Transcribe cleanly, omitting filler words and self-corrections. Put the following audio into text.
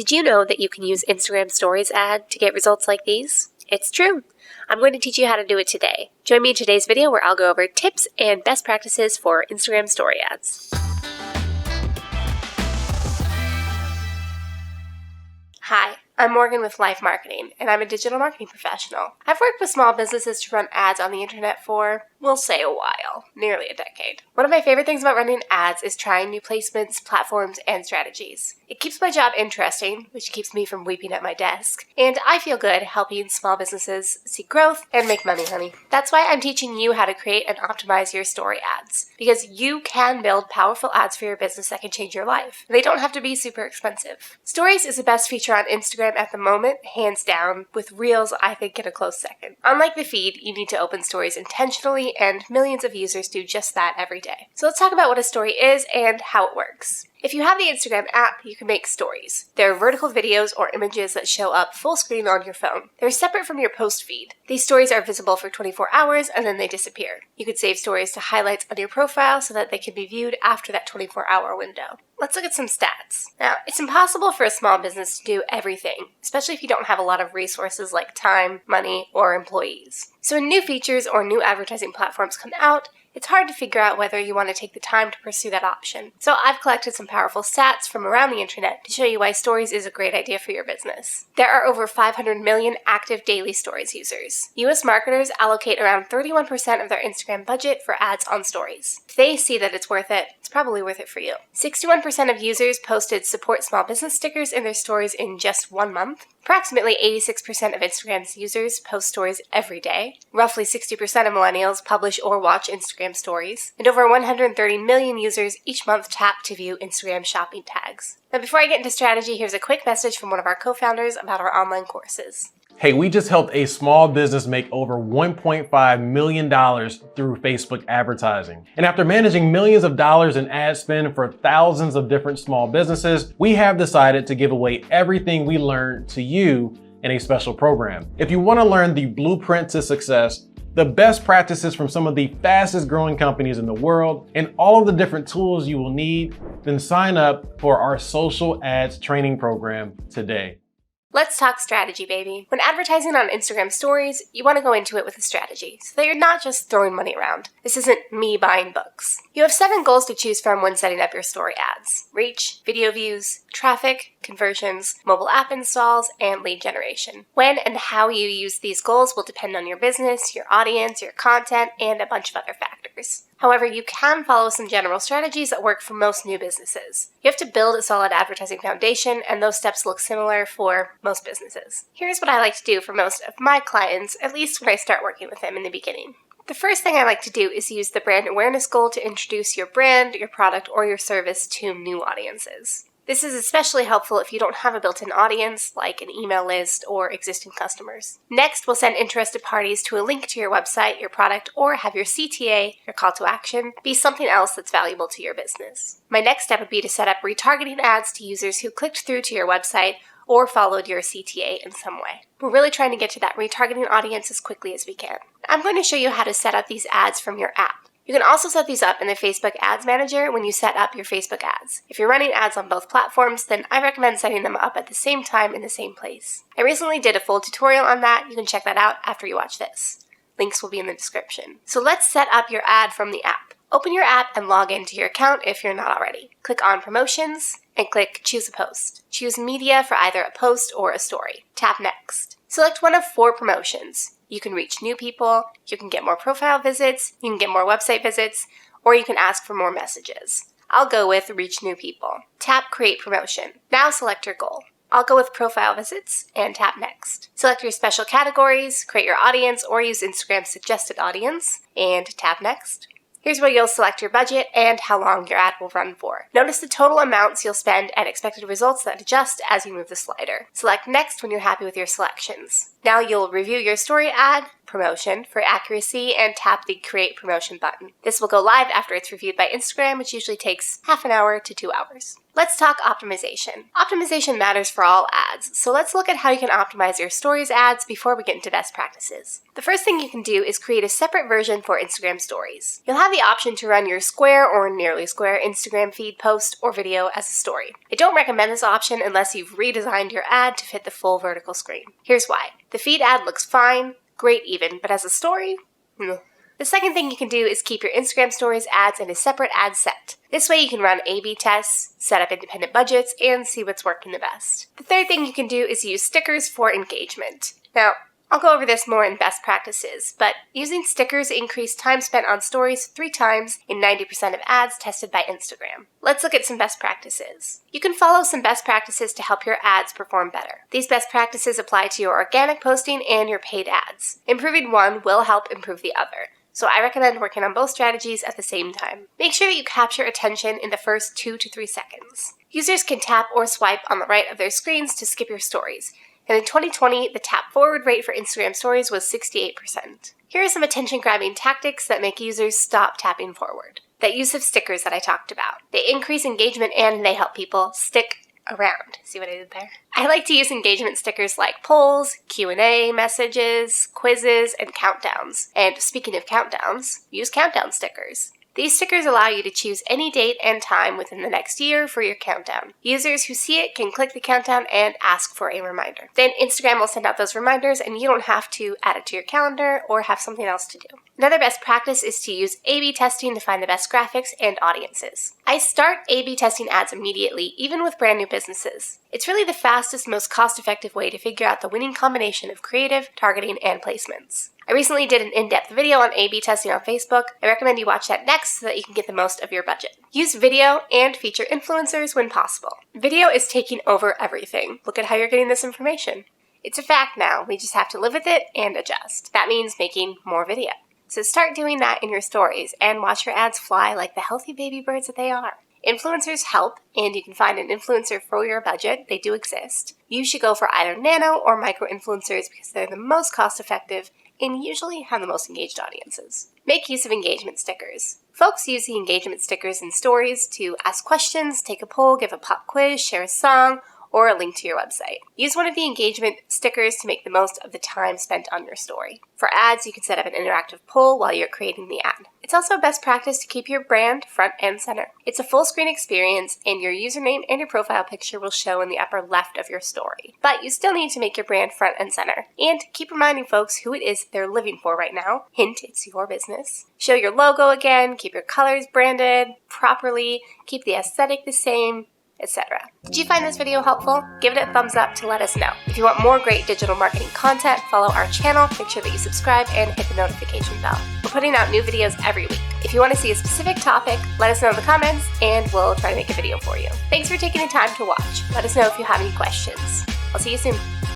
Did you know that you can use Instagram Stories ad to get results like these? It's true. I'm going to teach you how to do it today. Join me in today's video where I'll go over tips and best practices for Instagram Story ads. Hi, I'm Morgan with LYFE Marketing, and I'm a digital marketing professional. I've worked with small businesses to run ads on the internet for, we'll say, a while, nearly a decade. One of my favorite things about running ads is trying new placements, platforms, and strategies. It keeps my job interesting, which keeps me from weeping at my desk, and I feel good helping small businesses see growth and make money, honey. That's why I'm teaching you how to create and optimize your story ads, because you can build powerful ads for your business that can change your life. They don't have to be super expensive. Stories is the best feature on Instagram at the moment, hands down, with Reels I think in a close second. Unlike the feed, you need to open stories intentionally, and millions of users do just that every day. So let's talk about what a story is and how it works. If you have the Instagram app, you can make stories. They're vertical videos or images that show up full screen on your phone. They're separate from your post feed. These stories are visible for 24 hours and then they disappear. You could save stories to highlights on your profile so that they can be viewed after that 24-hour window. Let's look at some stats. Now, it's impossible for a small business to do everything, especially if you don't have a lot of resources like time, money, or employees. So when new features or new advertising platforms come out, it's hard to figure out whether you want to take the time to pursue that option. So I've collected some powerful stats from around the internet to show you why stories is a great idea for your business. There are over 500 million active daily stories users. US marketers allocate around 31% of their Instagram budget for ads on stories. If they see that it's worth it, it's probably worth it for you. 61% of users posted support small business stickers in their stories in just 1 month. Approximately 86% of Instagram's users post stories every day. Roughly 60% of millennials publish or watch Instagram stories. And over 130 million users each month tap to view Instagram shopping tags. Now before I get into strategy, here's a quick message from one of our co-founders about our online courses. Hey, we just helped a small business make over $1.5 million through Facebook advertising. And after managing millions of dollars in ad spend for thousands of different small businesses, we have decided to give away everything we learned to you in a special program. If you want to learn the blueprint to success, the best practices from some of the fastest growing companies in the world, and all of the different tools you will need, then sign up for our social ads training program today. Let's talk strategy, baby. When advertising on Instagram stories, you want to go into it with a strategy so that you're not just throwing money around. This isn't me buying books. You have 7 goals to choose from when setting up your story ads: reach, video views, traffic, conversions, mobile app installs, and lead generation. When and how you use these goals will depend on your business, your audience, your content, and a bunch of other factors. However, you can follow some general strategies that work for most new businesses. You have to build a solid advertising foundation, and those steps look similar for most businesses. Here's what I like to do for most of my clients, at least when I start working with them in the beginning. The first thing I like to do is use the brand awareness goal to introduce your brand, your product, or your service to new audiences. This is especially helpful if you don't have a built-in audience, like an email list or existing customers. Next, we'll send interested parties to a link to your website, your product, or have your CTA, your call to action, be something else that's valuable to your business. My next step would be to set up retargeting ads to users who clicked through to your website or followed your CTA in some way. We're really trying to get to that retargeting audience as quickly as we can. I'm going to show you how to set up these ads from your app. You can also set these up in the Facebook Ads Manager when you set up your Facebook ads. If you're running ads on both platforms, then I recommend setting them up at the same time in the same place. I recently did a full tutorial on that. You can check that out after you watch this. Links will be in the description. So let's set up your ad from the app. Open your app and log into your account if you're not already. Click on Promotions and click Choose a Post. Choose Media for either a post or a story. Tap Next. Select one of 4 promotions. You can reach new people, you can get more profile visits, you can get more website visits, or you can ask for more messages. I'll go with Reach New People. Tap Create Promotion. Now select your goal. I'll go with profile visits and tap Next. Select your special categories, create your audience, or use Instagram's suggested audience, and tap Next. Here's where you'll select your budget and how long your ad will run for. Notice the total amounts you'll spend and expected results that adjust as you move the slider. Select Next when you're happy with your selections. Now you'll review your story ad, promotion, for accuracy and tap the Create Promotion button. This will go live after it's reviewed by Instagram, which usually takes half an hour to 2 hours. Let's talk optimization. Optimization matters for all ads, so let's look at how you can optimize your stories ads before we get into best practices. The first thing you can do is create a separate version for Instagram stories. You'll have the option to run your square or nearly square Instagram feed post or video as a story. I don't recommend this option unless you've redesigned your ad to fit the full vertical screen. Here's why. The feed ad looks fine, great even, but as a story, The second thing you can do is keep your Instagram stories ads in a separate ad set. This way you can run A/B tests, set up independent budgets, and see what's working the best. The third thing you can do is use stickers for engagement. Now, I'll go over this more in best practices, but using stickers increased time spent on stories 3 times in 90% of ads tested by Instagram. Let's look at some best practices. You can follow some best practices to help your ads perform better. These best practices apply to your organic posting and your paid ads. Improving one will help improve the other. So I recommend working on both strategies at the same time. Make sure that you capture attention in the first 2 to 3 seconds. Users can tap or swipe on the right of their screens to skip your stories. And in 2020, the tap forward rate for Instagram stories was 68%. Here are some attention-grabbing tactics that make users stop tapping forward. That use of stickers that I talked about. They increase engagement and they help people stick around. See what I did there? I like to use engagement stickers like polls, Q&A messages, quizzes, and countdowns. And speaking of countdowns, use countdown stickers. These stickers allow you to choose any date and time within the next year for your countdown. Users who see it can click the countdown and ask for a reminder. Then Instagram will send out those reminders and you don't have to add it to your calendar or have something else to do. Another best practice is to use A/B testing to find the best graphics and audiences. I start A/B testing ads immediately, even with brand new businesses. It's really the fastest, most cost-effective way to figure out the winning combination of creative, targeting, and placements. I recently did an in-depth video on A/B testing on Facebook. I recommend you watch that next so that you can get the most of your budget. Use video and feature influencers when possible. Video is taking over everything. Look at how you're getting this information. It's a fact now. We just have to live with it and adjust. That means making more video. So start doing that in your stories and watch your ads fly like the healthy baby birds that they are. Influencers help, and you can find an influencer for your budget. They do exist. You should go for either nano or micro influencers because they're the most cost-effective and usually have the most engaged audiences. Make use of engagement stickers. Folks use the engagement stickers in stories to ask questions, take a poll, give a pop quiz, share a song, or a link to your website. Use one of the engagement stickers to make the most of the time spent on your story. For ads, you can set up an interactive poll while you're creating the ad. It's also best practice to keep your brand front and center. It's a full screen experience and your username and your profile picture will show in the upper left of your story. But you still need to make your brand front and center. And keep reminding folks who it is they're living for right now. Hint, it's your business. Show your logo again, keep your colors branded properly, keep the aesthetic the same, etc. Did you find this video helpful? Give it a thumbs up to let us know. If you want more great digital marketing content, follow our channel, make sure that you subscribe, and hit the notification bell. We're putting out new videos every week. If you want to see a specific topic, let us know in the comments, and we'll try to make a video for you. Thanks for taking the time to watch. Let us know if you have any questions. I'll see you soon.